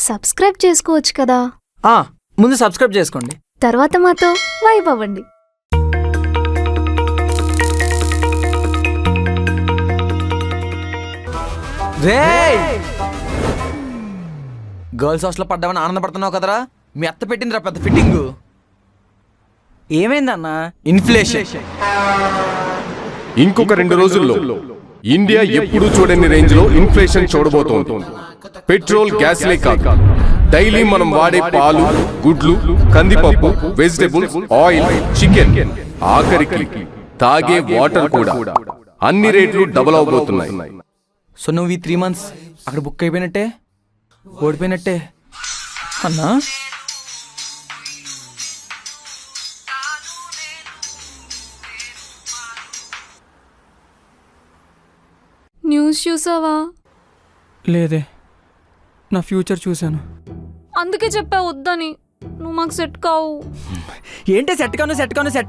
Subscribe చేసుకోవచ్చు కదా. ముందు సబ్స్క్రైబ్ చేసుకోండి, తర్వాత మాతో వైబ్ అవ్వండి. గర్ల్స్ హాస్టల్లో పడ్డామని ఆనందపడుతున్నావు కదరా, మీ అత్త పెట్టిందిరా పెద్ద ఫిట్టింగ్. ఏమైందన్నా? ఇన్ఫ్లేషన్. ఇంకొక 2 రోజుల్లో ఇండియా ఎప్పుడూ చూడని రేంజ్ లో ఇన్ఫ్లేషన్ చూడబోతోంది. పెట్రోల్, గ్యాస్లే కాదు, డైలీ మనం వాడే పాలు, గుడ్లు, కందిపప్పు, వెజిటబుల్స్, ఆయిల్, చికెన్, ఆఖరికి తాగే వాటర్ కూడా అన్ని రేట్లు డబుల్ అవబోతున్నాయి. సో నువ్వు ఈ 3 months అక్కడ బుక్ అయిపోయినట్టే, ఓడిపోయినట్టే అన్నా. న్యూస్ చూసావా? లేదే, నా ఫ్యూచర్ చూశాను. అందుకే చెప్పా వద్దని. నువ్వు మాకు సెట్ కావు. ఏంటి సెట్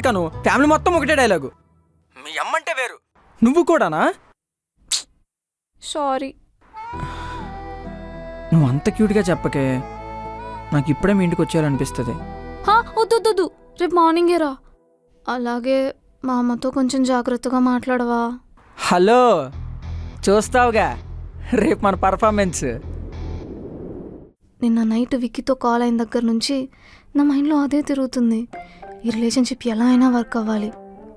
కాను? ఫ్యామిలీ మొత్తం ఒకటే డైలాగు. మీ అమ్మంటే వేరు, నువ్వు కూడానా? సారీ. నువ్వు అంత క్యూట్గా చెప్పకే, నాకు ఇప్పుడే మీ ఇంటికి వచ్చేయాలనిపిస్తుంది. వద్దు, రేపు మార్నింగే రా. అలాగే మా అమ్మతో కొంచెం జాగ్రత్తగా మాట్లాడవా? హలో, చూస్తావుగా రేపు మన పర్ఫార్మెన్స్. నిన్న నైట్ విక్కీతో కాల్ అయిన దగ్గర నుంచి నా మైండ్లో అదే తిరుగుతుంది. ఈ రిలేషన్షిప్ ఎలా అయినా వర్క్ అవ్వాలి,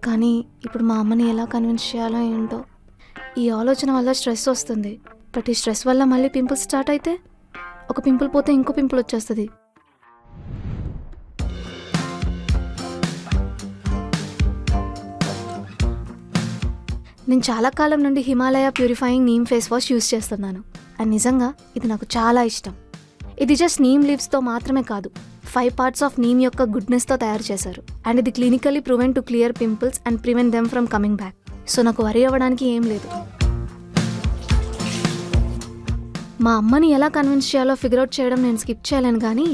కానీ ఇప్పుడు మా అమ్మని ఎలా కన్విన్స్ చేయాలో ఏంటో. ఈ ఆలోచన వల్ల స్ట్రెస్ వస్తుంది. బట్ ఈ స్ట్రెస్ వల్ల మళ్ళీ పింపుల్స్ స్టార్ట్ అయితే, ఒక పింపుల్ పోతే ఇంకో పింపుల్ వచ్చేస్తుంది. నేను చాలా కాలం నుండి Himalaya purifying neem face wash use చేస్తున్నాను. అండ్ నిజంగా ఇది నాకు చాలా ఇష్టం. ఇది జస్ట్ నీమ్ లీవ్స్తో మాత్రమే కాదు, 5 parts ఆఫ్ నీమ్ యొక్క గుడ్నెస్తో తయారు చేశారు. అండ్ ఇది clinically proven to clear pimples and prevent them from coming back. So నాకు వరి అవ్వడానికి ఏం లేదు. మా అమ్మని ఎలా కన్విన్స్ చేయాలో ఫిగర్ అవుట్ చేయడం నేను స్కిప్ చేయలేను, కానీ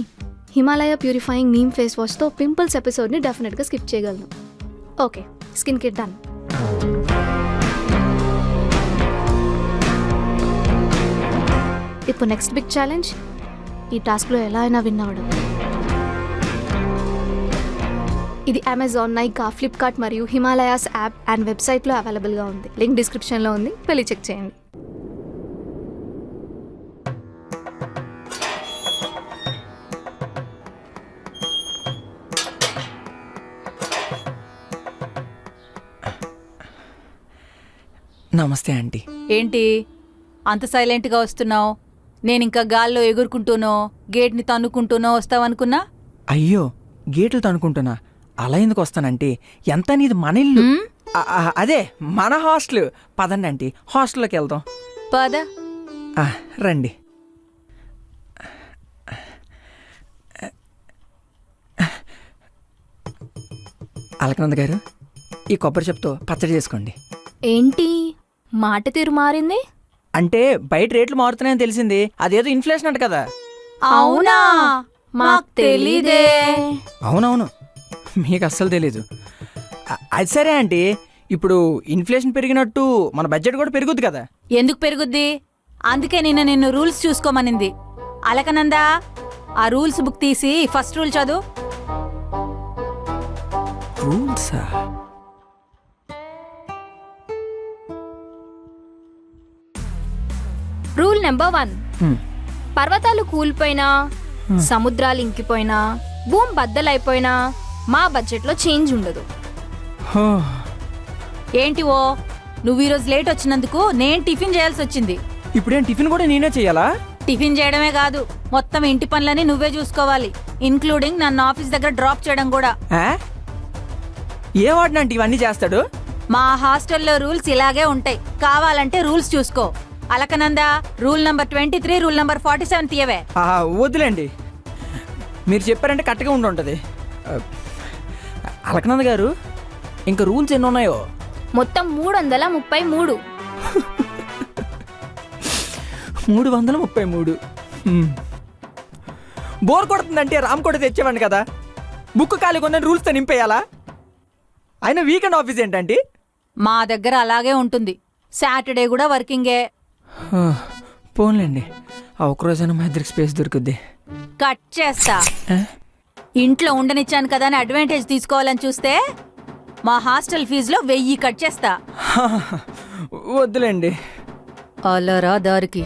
హిమాలయ ప్యూరిఫైయింగ్ నీమ్ ఫేస్ వాష్తో పింపుల్స్ ఎపిసోడ్ని డెఫినెట్గా స్కిప్ చేయగలను. Okay, skin kit done. ఇప్పుడు నెక్స్ట్ బిగ్ ఛాలెంజ్, ఈ టాస్క్లో ఎలా అయినా విన్ అవ్వడం. ఇది అమెజాన్, నైకా, ఫ్లిప్కార్ట్ మరియు హిమాలయాస్ యాప్ అండ్ వెబ్సైట్లో అవైలబుల్గా ఉంది. లింక్ డిస్క్రిప్షన్లో ఉంది, వెళ్ళి చెక్ చేయండి. నమస్తే ఆంటీ. ఏంటి అంత సైలెంట్గా వస్తున్నావు? నేనింకా గాల్లో ఎగురుకుంటూనో గేట్ని తన్నుకుంటూనో వస్తావనుకున్నా. అయ్యో, గేట్లు తనుకుంటున్నా, అలా ఎందుకు వస్తానంటే? ఎంత నీది మన ఇల్లు, అదే మన హాస్టల్. పదండి ఆంటీ, హాస్టల్లోకి వెళ్దాం. పద. రండి. అలకనంద గారు, ఈ కొబ్బరి చెప్పుతో పచ్చడి చేసుకోండి. ఏంటి మాట తీరు మారింది? అంటే బయట రేట్లు మారుతున్నాయని తెలిసింది, అదేదో ఇన్ఫ్లేషన్ అంట కదా. అవునా? మాకు తెలీదే. అవునవును, మీకు అస్సలు తెలీదు. అది సరే ఆంటీ, ఇప్పుడు ఇన్ఫ్లేషన్ పెరిగినట్టు మన బడ్జెట్ కూడా పెరుగుద్ది కదా. ఎందుకు పెరుగుద్ది? అందుకే నిన్ను రూల్స్ చూసుకోమనింది. అలకనందా, ఆ రూల్స్ బుక్ తీసి ఫస్ట్ రూల్ చదువు. రూల్సా? రూల్ నెంబర్ 1, పర్వతాలు కూలిపోయినా, సముద్రాలు ఇంకిపోయినా, భూమి బద్దలైపోయినా మా బడ్జెట్లో చేంజ్ ఉండదు. ఏంటి ఓ, నువ్వు ఈరోజు లేట్ వచ్చినందుకు నేను టిఫిన్ చేయాల్సి వచ్చింది. ఇప్పుడేం టిఫిన్ కూడా నేనే చెయ్యాలా? టిఫిన్ చేయడమే కాదు, మొత్తం ఇంటి పనులని నువ్వే చూసుకోవాలి, ఇన్క్లూడింగ్ నన్ను ఆఫీస్ దగ్గర డ్రాప్ చేయడం కూడా. ఏ వాడినంటే ఇవన్నీ చేస్తాడు? మా హాస్టల్లో రూల్స్ ఇలాగే ఉంటాయి, కావాలంటే రూల్స్ చూసుకో. Alaknanda, rule number 23, rule number 47 తీయవే. వద్దులేండి, మీరు చెప్పారంటే కరెక్ట్గా ఉండుంటది. అలకనంద గారు, ఇంకా రూల్స్ ఎన్ని ఉన్నాయో? మొత్తం 333. 333. బోర్ కొడుతుందంటే రామ్ కూడా తెచ్చేవాడిని కదా, బుక్ ఖాళీ కొందని రూల్స్తో నింపేయాలా? అయినా వీకెండ్ ఆఫీస్ ఏంటంటే? మా దగ్గర అలాగే ఉంటుంది, సాటర్డే కూడా వర్కింగే. పోన్లేండి, ఆ ఒక్కరోజైనా మా ఇద్దరికి స్పేస్ దొరుకుద్ది. కట్ చేస్తా. ఇంట్లో ఉండనిచ్చాను కదా అని అడ్వాంటేజ్ తీసుకోవాలని చూస్తే మా హాస్టల్ ఫీజులో 1000 కట్ చేస్తా. వద్దులేండి. అలరా దారికి.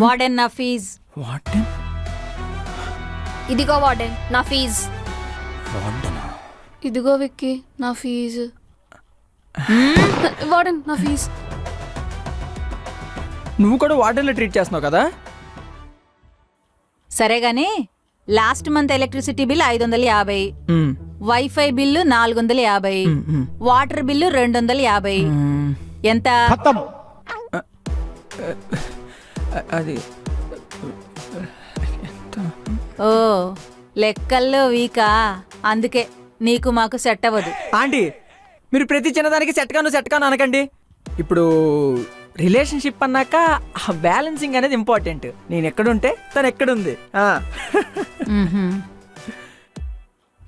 వాడెన్ నా ఫీజ్. వాట్ ఇదిగో వార్డెన్ నా ఫీజ్. వార్డెనా? ఇదిగో విక్కీ నా ఫీజు. వార్డెన్ నా ఫీజ్. నువ్వు కూడా వార్డెన్లో ట్రీట్ చేస్తున్నావు కదా? సరే గాని లాస్ట్ మంత్ ఎలక్ట్రిసిటీ బిల్ 550, మ్మ్. Wifi bill 450, water bill 250. మ్మ్. ఎంత? అది ఓ లెక్కల్లో వీకా, అందుకే నీకు మాకు సెట్ అవ్వదు. ఆంటీ, మీరు ప్రతి చిన్నదానికి సెట్ కాను అనకండి. ఇప్పుడు రిలేషన్షిప్ అన్నాక బ్యాలెన్సింగ్ అనేది ఇంపార్టెంట్. నేను ఎక్కడుంటే తను ఎక్కడుంది.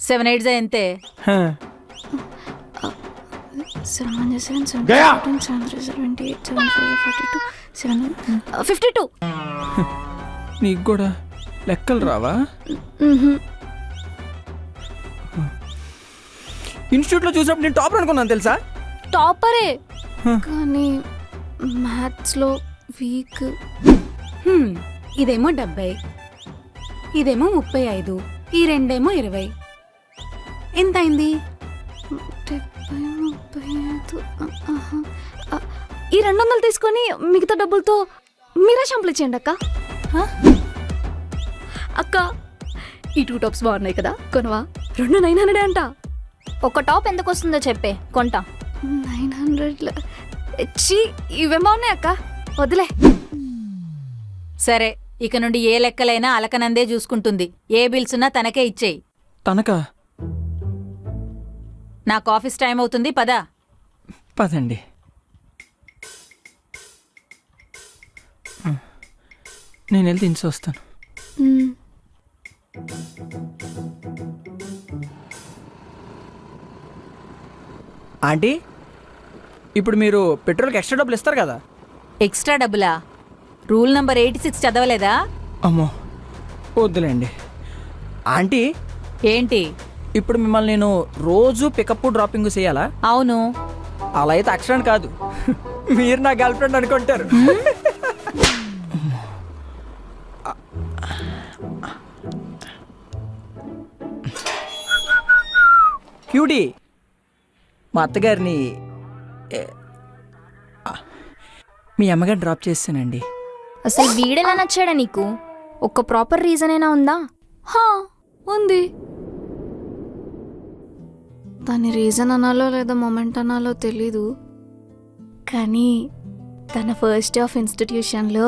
7 8 ఎంతే? 52. నీకు కూడా లెక్కలు రావా? ఇన్స్టిట్యూట్లో చూసినప్పుడు నేను టాపర్ అనుకున్నాను తెలుసా? టాపరే కానీ మ్యాథ్స్లో వీక్. ఇదేమో 70, ఇదేమో 35, ఈ రెండేమో 20. ఎంత అయింది? 35. ఈ 200 తీసుకొని మిగతా డబ్బులతో మీరే షాంపులు ఇచ్చేయండి అక్క. అక్క ఈ 2 టాప్స్ బాగున్నాయి కదా, కొనవా? 2 900 అంట. ఒక టాప్ ఎందుకు వస్తుందో చెప్పే, కొంటా. 900 ఇవేం బాగున్నాయి అక్క, వదిలే. సరే, ఇక నుండి ఏ లెక్కలైనా అలకనందే చూసుకుంటుంది. ఏ బిల్స్ ఉన్నా తనకే ఇచ్చేయి. తనకా? నాకు ఆఫీస్ టైం అవుతుంది, పదా. పదండి. నేను వెళ్తే ఇంచి వస్తాను. ఆంటీ, ఇప్పుడు మీరు పెట్రోల్కి ఎక్స్ట్రా డబ్బులు ఇస్తారు కదా? ఎక్స్ట్రా డబ్బులా? Rule number 86 చదవలేదా? అమ్మో వద్దులేండి. ఆంటీ, ఏంటి? ఇప్పుడు మిమ్మల్ని నేను రోజు పికప్ డ్రాపింగ్ చేయాలా? అవును. అలా అయితే అక్షరాన్ని కాదు, మీరు నా గర్ల్ ఫ్రెండ్ అనుకుంటారు. క్యూటీ, మా అత్తగారిని మీ అమ్మగారు డ్రాప్ చేస్తానండి. అసలు వీడెలా నచ్చాడా నీకు? ఒక ప్రాపర్ రీజన్ అయినా ఉందా? హా ఉంది. దాని రీజన్ అనాలో లేదా మొమెంట్ అనాలో తెలీదు, కానీ తన ఫస్ట్ డే ఆఫ్ ఇన్స్టిట్యూషన్లో.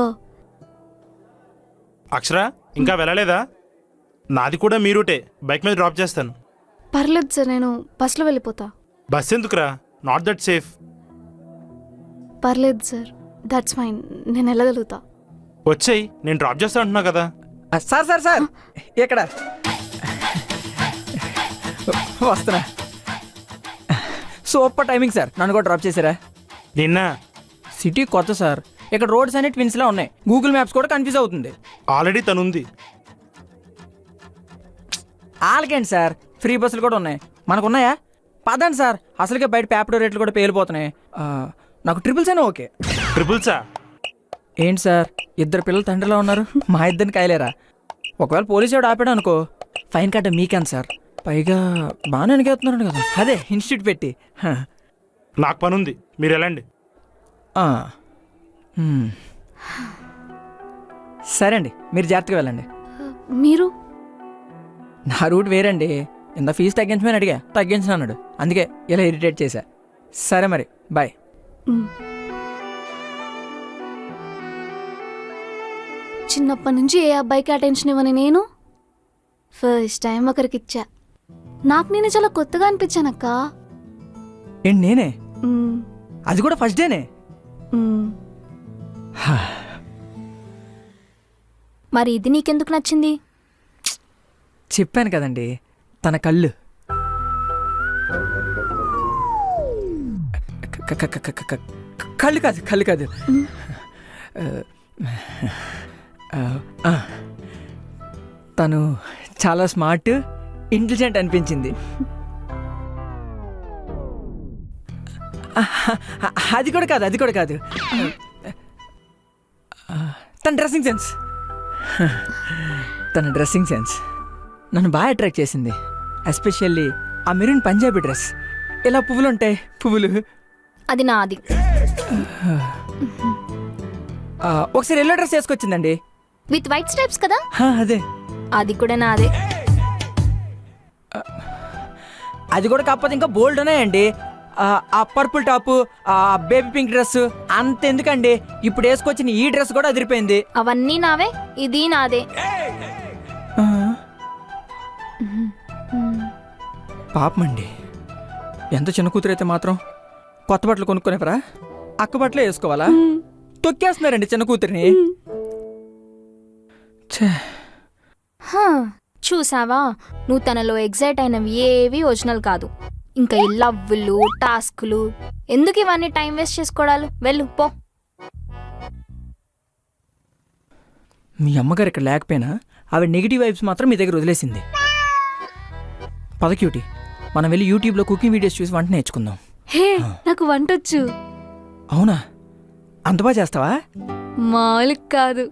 అక్షర ఇంకా వెళ్ళలేదా? నాది కూడా మీ రూటే, బైక్ మీద డ్రాప్ చేస్తాను. పర్లేదు సార్, నేను బస్లో వెళ్ళిపోతా. బస్ ఎందుకురా, నాట్ దట్ సేఫ్. పర్లేదు సార్, దట్స్ ఫైన్, నేను వెళ్ళగలుగుతా. వచ్చేయి, నేను డ్రాప్ చేస్తా అంటున్నా కదా. సార్ సార్ సార్ ఇక్కడ వస్తున్నా. సూపర్ టైమింగ్ సార్, నన్ను కూడా డ్రాప్ చేశారా? నిన్న సిటీ కొత్త సార్, ఇక్కడ రోడ్స్ అన్ని ట్విన్స్లా ఉన్నాయి. గూగుల్ మ్యాప్స్ కూడా కన్ఫ్యూజ్ అవుతుంది. ఆల్రెడీ తనుంది. ఆలకేంటి సార్, ఫ్రీ బస్సులు కూడా ఉన్నాయి. మనకు ఉన్నాయా? పదండి సార్, అసలుకే బయట పేపర్ రేట్లు కూడా పేలిపోతున్నాయి. నాకు ట్రిపుల్స్ అయినా ఓకే. ట్రిపుల్సా? ఏంటి సార్, 2 పిల్లలు తండ్రిలో ఉన్నారు, మా ఇద్దరిని కాయలేరా? ఒకవేళ పోలీసు వాడు ఆపాడు అనుకో, ఫైన్ కట్ట మీకేం సార్? పైగా బాగానే వెనకెళ్తున్నాడు కదా, అదే ఇన్స్టిట్యూట్ పెట్టి. నాకు పని ఉంది, మీరు వెళ్ళండి. సరే అండి, మీరు జాగ్రత్తగా వెళ్ళండి. మీరు? నా రూట్ వేరండి. ఇంత ఫీజు తగ్గించమని అడిగా, తగ్గించను అన్నాడు, అందుకే ఇలా ఇరిటేట్ చేశా. సరే మరి, బాయ్. చిన్నప్పటి నుంచి ఏ అబ్బాయికి అటెన్షన్ ఇవ్వని నేను ఫస్ట్ టైం ఒకరికి ఇచ్చా. నాకు నేను చాలా కొత్తగా అనిపించానక్క. ఏంటి నేనే? అది కూడా ఫస్ట్ డేనే. మరి ఇది నీకెందుకు నచ్చింది? చెప్పాను కదండి, తన కళ్ళు. కళ్ళు కాదు తను చాలా స్మార్ట్, ఇంటెలిజెంట్ అనిపించింది. అది కూడా కాదు తన డ్రెస్సింగ్ సెన్స్ నన్ను బాగా అట్రాక్ట్ చేసింది. ఎస్పెషల్లీ ఆ మెరూన్ పంజాబీ డ్రెస్. ఇలా పువ్వులు ఉంటాయి, పువ్వులు. అది నాది. ఒకసారి ఎల్లో డ్రెస్ వేసుకొచ్చిందండి. విత్ వైట్ స్ట్రైప్స్ కదా? అదే. అది కూడా నాదే. అది కూడా కాకపోతే ఇంకా బోల్డ్ ఉన్నాయండి. ఆ పర్పుల్ టాపు, ఆ బేబీ పింక్ డ్రెస్ అంతెందుకండి, ఇప్పుడు వేసుకొచ్చిన ఈ డ్రెస్ కూడా అదిరిపోయింది. అవన్నీ నావే, ఇది నాదే. పాపమండి, ఎంత చిన్న కూతురైతే మాత్రం కొత్త బట్టలు కొనుక్కునేవరా? అక్క బట్టలే వేసుకోవాలా? తొక్కేస్తున్నారండి చిన్న కూతురిని. చూసావా, నువ్వు తనలో ఎగ్జైట్ అయినవి ఏవి ఒరిజినల్ కాదు. ఇంకా ఈ లవ్వులు, టాస్కులు ఎందుకు ఇవన్నీ టైం వేస్ట్ చేసుకోవడాలు? వెళ్ళు పో. మీ అమ్మగారు ఇక్కడ లేకపోయినా ఆవిడ నెగిటివ్ వైబ్స్ మాత్రం మీ దగ్గర వదిలేసింది. పద క్యూటీ, మనం వెళ్ళి యూట్యూబ్లో కుకింగ్ వీడియోస్ చూసి వంట నేర్చుకుందాం. హే, నాకు వంటొచ్చు. అవునా? అంత బాగా చేస్తావా? మామూలు కాదు.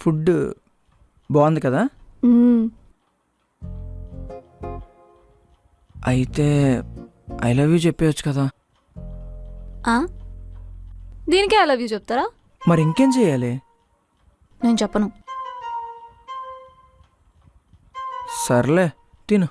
ఫుడ్ బాగుంది కదా? అయితే ఐ లవ్ యూ చెప్పేయచ్చు కదా? దీనికే ఐ లవ్ యూ చెప్తారా? మరి ఇంకేం చేయాలి? నేను చెప్పను. సర్లే, తిను.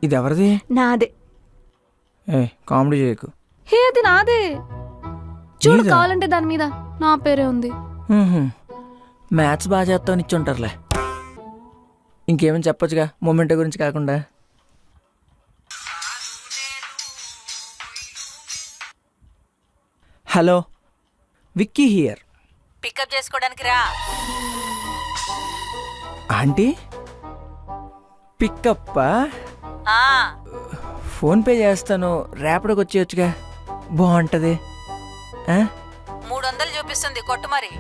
ఇది ఎవరిది? నాదే. ఏ కామెడీ చేయకు. హే, అది నాదే. చూడు, నీదా? కావాలంటే దాని మీద నా పేరే ఉంది. మ్యాథ్స్ బాగా చేస్తావు ఇచ్చుంటారులే. ఇంకేమైనా చెప్పొచ్చుగా మూమెంట్ గురించి కాకుండా. Hello, Vicky here. పికప్ చేసుకోవడానికి రా. ఆంటీ, పికప్పా? ఆ, ఫోన్పే చేస్తాను, రేపటికి వచ్చేయచ్చుగా, బాగుంటుంది. 300 చూపిస్తుంది, కొట్టు మరి.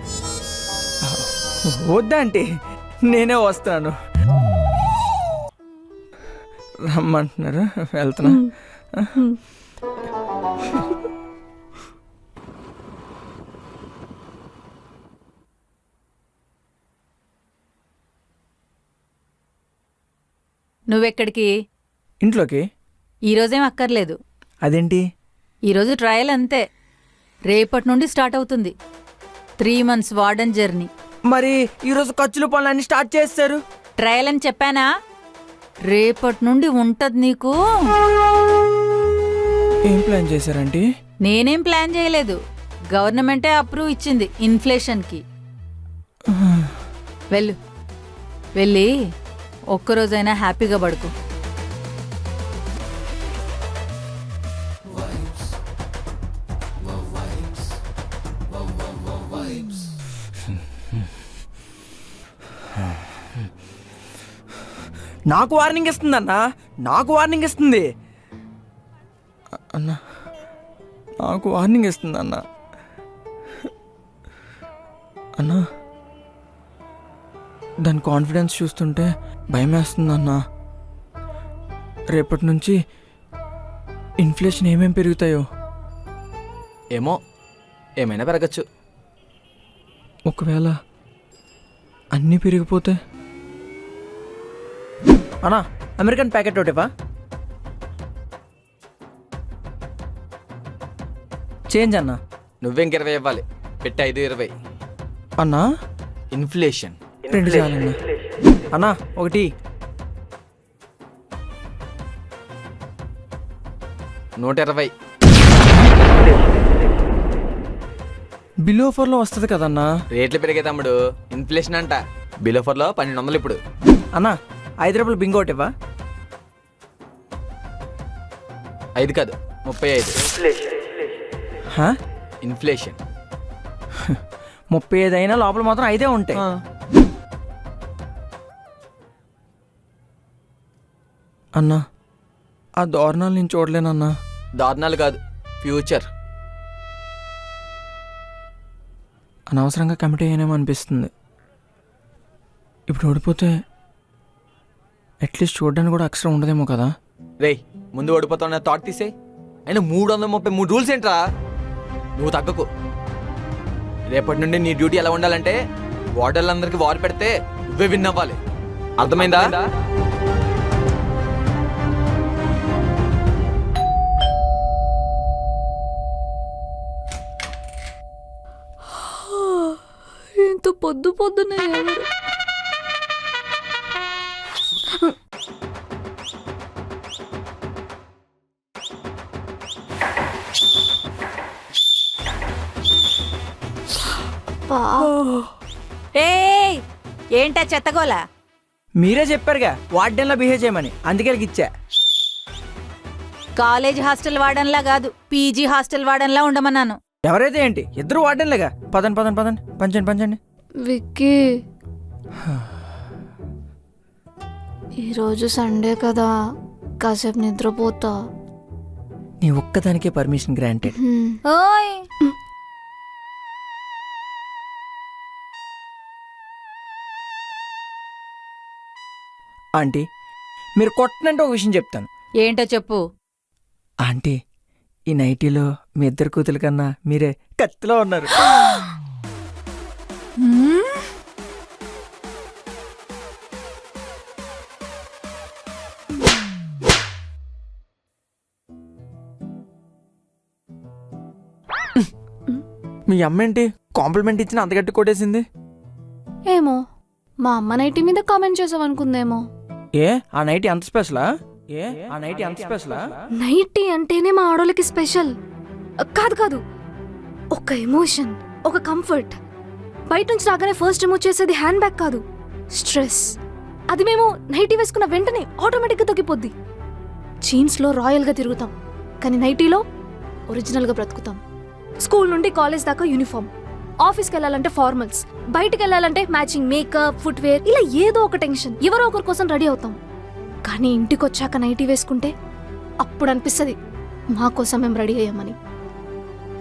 వద్దా ఆంటీ, నేనే వస్తాను. రమ్మంటున్నారు, వెళ్తున్నా. నువ్వెక్కడికి? ఇంట్లోకి. ఈరోజేం అక్కర్లేదు. అదేంటి? ఈరోజు ట్రయల్ అంతే. రేపటి నుండి స్టార్ట్ అవుతుంది 3 months వార్డెన్ జర్నీ. మరి ఈరోజు ఖర్చులు పనులన్నీ స్టార్ట్ చేస్తారు. ట్రయల్ అని చెప్పానా? రేపటి నుండి ఉంటది నీకు. ఏం ప్లాన్ చేశారంటే? నేనేం ప్లాన్ చేయలేదు, గవర్నమెంటే అప్రూవ్ ఇచ్చింది ఇన్ఫ్లేషన్కి. వెళ్ళు, వెళ్ళి ఒక్కరోజైనా హ్యాపీగా పడుకో. నాకు వార్నింగ్ ఇస్తుంది అన్నా, నాకు వార్నింగ్ ఇస్తుంది అన్నా, నాకు వార్నింగ్ ఇస్తుంది అన్నా. అన్నా, దాని కాన్ఫిడెన్స్ చూస్తుంటే భయం వేస్తుంది అన్నా. రేపటి నుంచి ఇన్ఫ్లేషన్ ఏమేమి పెరుగుతాయో ఏమో ఏమైనా పెరగచ్చు. ఒకవేళ అన్నీ పెరిగిపోతే అన్నా అమెరికన్ ప్యాకెట్ ఒకటివా? చేంజ్ అన్నా. నువ్వెంక 20 ఇవ్వాలి. పెట్టి 5-20. అన్నా ఇన్ఫ్లేషన్. 2 చాలన్నా. అన్నా ఒకటి. 120. బిలో ఆఫర్లో వస్తుంది కదన్నా. రేట్లు పెరిగే తమ్ముడు. ఇన్ఫ్లేషన్ అంట. బిలోఫర్లో 1200 ఇప్పుడు. అన్నా 5 రూపాయలు బింగో ఒకటివా? 5 కాదు 35. హా? ఇన్ఫ్లేషన్. 35 అయినా లోపల మాత్రం 5 ఉంటాయి. అన్నా ఆ దారుణాలు నేను చూడలేనన్నా. దారుణాలు కాదు, ఫ్యూచర్. అనవసరంగా కమిటీ అయ్యానేమో అనిపిస్తుంది. ఇప్పుడు ఓడిపోతే అట్లీస్ట్ చూడడానికి కూడా అక్షరం ఉండదేమో కదా. రేయ్ ముందు ఓడిపోతావు థాట్ తీసే. అయినా 333 రూల్స్ ఏంట్రా? నువ్వు తగ్గకు. రేపటి నుండి నీ డ్యూటీ ఎలా ఉండాలంటే వార్డర్లందరికీ వార్ పెడితే నువ్వే విన్ అవ్వాలి. అర్థమైందా? ఇంత పొద్దునే ఎవరు? ఏయ్ ఏంటా చెత్తగోలా? మీరే చెప్పారుగా వార్డెన్లా బిహేవ్ చేయమని, అందుకే వాళ్ళకి ఇచ్చా. కాలేజ్ హాస్టల్ వార్డన్లా కాదు, పీజీ హాస్టల్ వార్డన్లా ఉండమన్నాను. ఎవరైతే ఏంటి, ఇద్దరు వార్డెన్లేగా. పదండి పదండి పదండి, పంచండి. విక్కీ, ఈరోజు సండే కదా, కాసేపు నిద్రపోతా. నీ ఒక్కదానికే పర్మిషన్ గ్రాంటెడ్. ఓయ్ ఆంటీ మీరు కొట్టనంటే ఒక విషయం చెప్తాను. ఏంటో చెప్పు. ఆంటీ ఈ నైటీలో మీ ఇద్దరు కూతురు కన్నా మీరే కత్తిలో ఉన్నారు. మీ అమ్మ ఏంటి కాంప్లిమెంట్ ఇచ్చిన అంతగట్టి కొట్టేసింది? ఏమో, మా అమ్మ నైటీ మీద కామెంట్ చేసావనుకుందేమో. ఏ ఆ నైటీ అంత స్పెషలా? నైటీ అంటేనే మా ఆడోళ్ళకి స్పెషల్. కాదు, ఒక ఎమోషన్, ఒక కంఫర్ట్. బయట నుంచి రాగానే ఫస్ట్ రిమూవ్ చేసేది హ్యాండ్ బ్యాగ్ కాదు, స్ట్రెస్. అది మేము నైటీ వేసుకున్న వెంటనే ఆటోమేటిక్గా తగ్గిపోద్ది. జీన్స్లో రాయల్గా తిరుగుతాం, కానీ నైటీలో ఒరిజినల్గా బ్రతుకుతాం. స్కూల్ నుండి కాలేజ్ దాకా యూనిఫామ్, ఆఫీస్కి వెళ్ళాలంటే ఫార్మల్స్, బయటికి వెళ్ళాలంటే మ్యాచింగ్ మేకప్, ఫుట్వేర్, ఇలా ఏదో ఒక టెన్షన్. ఎవరో ఒకరి కోసం రెడీ అవుతాం. కానీ ఇంటికి వచ్చాక నైటీ వేసుకుంటే అప్పుడు అనిపిస్తుంది మా కోసం మేము రెడీ అయ్యామని.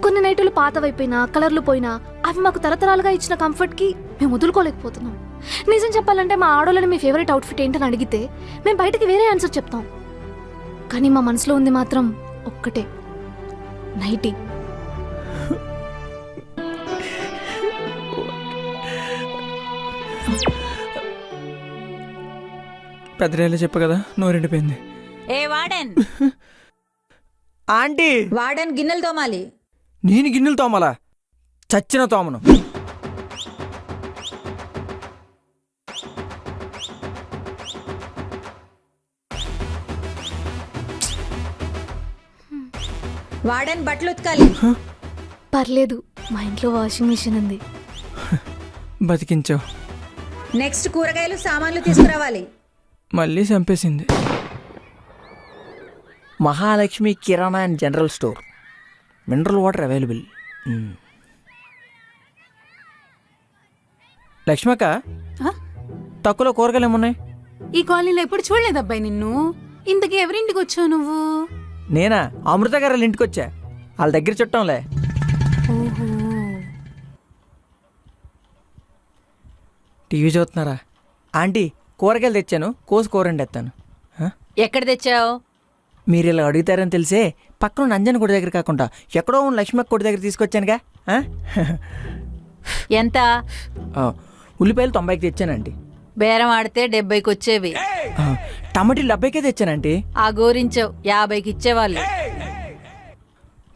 కొన్ని నైటీలు పాతవైపోయినా, కలర్లు పోయినా, అవి మాకు తరతరాలుగా ఇచ్చిన కంఫర్ట్కి మేము వదులుకోలేకపోతున్నాం. నిజం చెప్పాలంటే మా ఆడోళ్ళని మీ ఫేవరెట్ అవుట్ఫిట్ ఏంటని అడిగితే మేము బయటకి వేరే ఆన్సర్ చెప్తాం. కానీ మా మనసులో ఉంది మాత్రం ఒక్కటే, నైటీ. పెద్దరేలా చెప్ప కదా, నోరెండిపోయింది. ఏ వార్డెన్, ఆంటీ వార్డెన్ గిన్నెలు తోమాలి. నేను గిన్నెలు తోమలా? చచ్చిన తోమను. వార్డెన్ బట్టలు ఉతకాలి. పర్లేదు, మా ఇంట్లో వాషింగ్ మిషన్ ఉంది. బతికించావు. నెక్స్ట్ కూరగాయలు సామాన్లు తీసుకురావాలి. మళ్ళీ చంపేసింది. Mahalakshmi kirana and general store, mineral water available. లక్ష్మక్క, తక్కువలో కూరగాయలు ఏమున్నాయి? ఈ కాలనీలో ఎప్పుడు చూడలేదబ్బాయి నిన్ను. ఇంతకీ ఎవరింటికి వచ్చావు నువ్వు? నేనా, అమృత గారు వాళ్ళ ఇంటికి వచ్చా. వాళ్ళ దగ్గర చుట్టాంలే. ఓహో, టీవీ చూస్తున్నారా? ఆంటీ కూరగాయలు తెచ్చాను, కోసి కూరండి ఎత్తాను. ఎక్కడ తెచ్చావు? మీరు ఇలా అడుగుతారని తెలిసే పక్కన నంజన్ గుడి దగ్గర కాకుండా ఎక్కడో ఉన్న లక్ష్మక్క గుడి దగ్గర తీసుకొచ్చానుగా ఆ? ఎంత ఆ, ఉల్లిపాయలు 90కి తెచ్చానండి. బేరం ఆడితే 70కి వచ్చేవి. ఆ, టమాటీలు 70కే తెచ్చానండి. ఆ గోరించావు 50కి ఇచ్చేవాళ్ళు.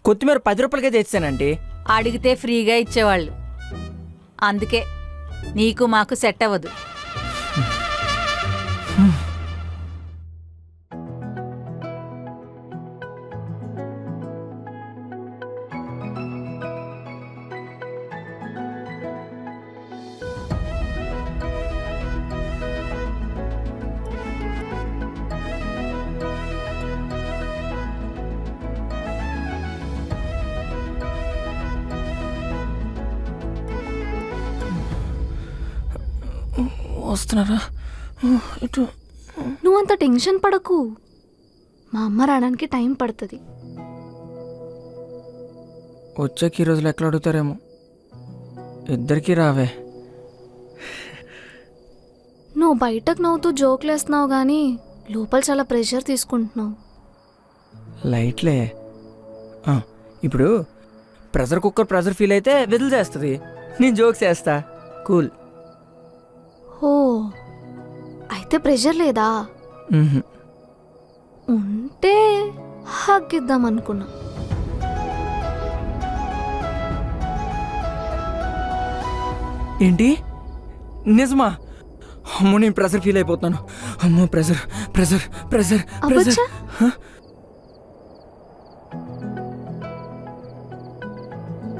కొత్తిమీర 10 రూపాయలకే తెచ్చానండి. అడిగితే ఫ్రీగా ఇచ్చేవాళ్ళు. అందుకే నీకు మాకు సెట్ అవ్వదు. వస్తున్నారా ఇటు? నువ్వంత టెన్షన్ పడకు, మా అమ్మ రావడానికి టైం పడుతుంది. వచ్చాక ఈ రోజులు ఎక్కడ అడుగుతారేమో. ఇద్దరికీ రావే. నువ్వు బయటకు నవ్వుతూ జోకులు వేస్తున్నావు కానీ లోపల చాలా ప్రెషర్ తీసుకుంటున్నావు. లైట్లే. ఆ, ఇప్పుడు ప్రెషర్ కుక్కర్ ప్రెషర్ ఫీల్ అయితే విజిల్ చేస్తుంది, నేను జోక్స్ చేస్తా. కూల్. ఓ అయితే ప్రెషర్ లేదా? మ్హూ. ఉంటే హగ్గిద్దాం అనుకున్నా. ఏంటి నిజమా? అమ్మో నేను ప్రెషర్ ఫీల్ అయిపోతున్నాను. అమ్మో ప్రెషర్ ప్రెషర్ ప్రెషర్ ప్రెషర్. అబ్బచ్చా.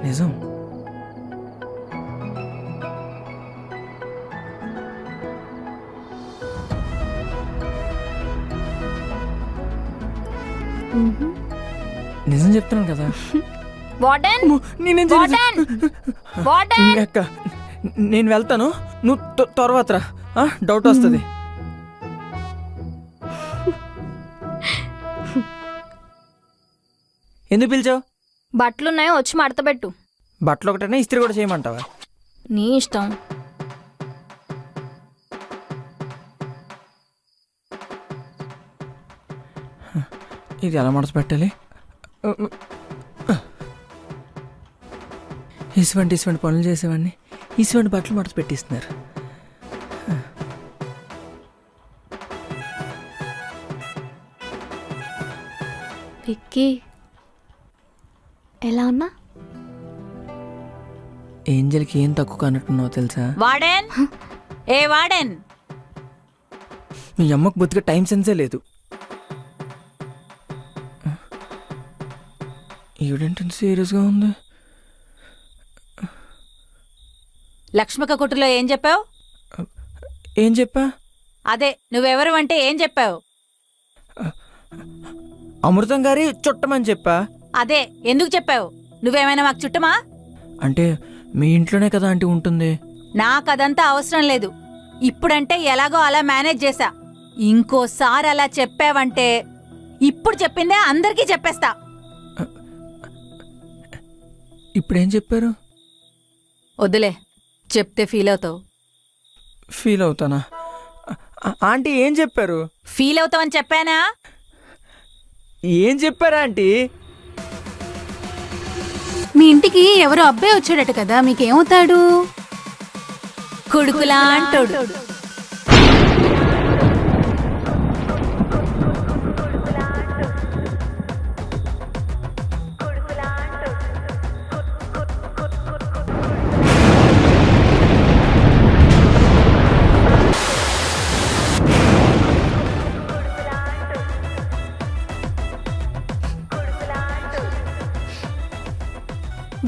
నిజం. మ్హూ. నిజం చెప్తున్నాను కదా. వార్డెన్ అమ్మో, నేనేం చేయలేదు. వార్డెన్ వార్డెన్ అక్క నేను వెళ్తాను, నువ్వు తర్వాత రా. డౌట్ వస్తుంది. ఎందుకు పిలిచావు? బట్టలున్నాయో వచ్చి మడతపెట్టు. బట్టలు ఒకటైనా ఇస్త్రీ కూడా చేయమంటావా? నీ ఇష్టం. ఇది ఎలా మడత పెట్టాలి? ఇటువంటి పనులు చేసేవాడిని ఇటువంటి బట్టలు మడత పెట్టిస్తున్నారు. విక్కీ ఎలా ఉన్నా? ఏంజల్కి ఏం తక్కువ కన్నట్టున్నావు తెలుసా? వాడెన్, ఏ వాడెన్, మీ అమ్మకు బొత్తిగా టైం సెన్సే లేదు. ఈవిడేంటి సీరియస్గా ఉంది? లక్ష్మిక కొట్టులో ఏం చెప్పావు? ఏం చెప్పా? అదే నువ్వెవరు అంటే ఏం చెప్పావు? అమృతం గారి చుట్టమని చెప్పా. అదే ఎందుకు చెప్పావు? నువ్వేమైనా మాకు చుట్టమా? అంటే మీ ఇంట్లోనే కదా ఆంటీ ఉంటుంది. నాకదంతా అవసరం లేదు. ఇప్పుడంటే ఎలాగో అలా మేనేజ్ చేశా. ఇంకోసారి అలా చెప్పావంటే ఇప్పుడు చెప్పిందే అందరికీ చెప్పేస్తా. ఇప్పుడేం చెప్పారు? వద్దులే, చెప్తే ఫీల్ అవుతావు. ఫీల్ అవుతానా? ఆంటీ ఏం చెప్పారు? ఫీల్ అవుతావని చెప్పానా? ఏం చెప్పారా ఆంటీ? మీ ఇంటికి ఎవరో అబ్బాయి వచ్చాడట కదా, మీకేమవుతాడు? కొడుకులా అంటాడు.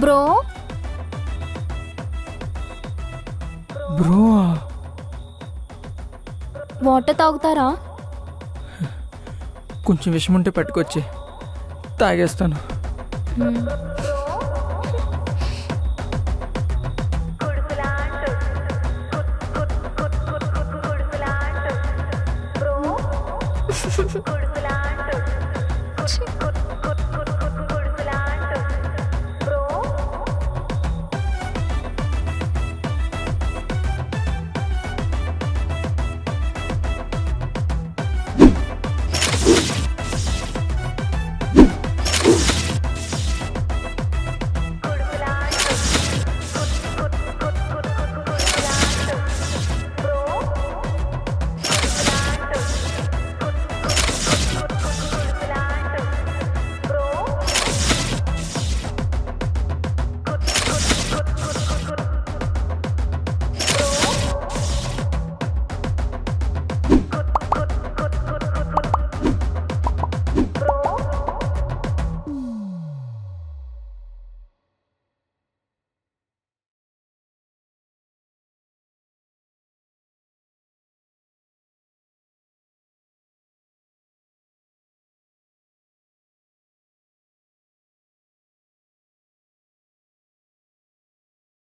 బ్రో బ్రో వాటర్ తాగుతారా? కొంచెం విషయం ఉంటే పట్టుకొచ్చి తాగేస్తాను. మ్మ్.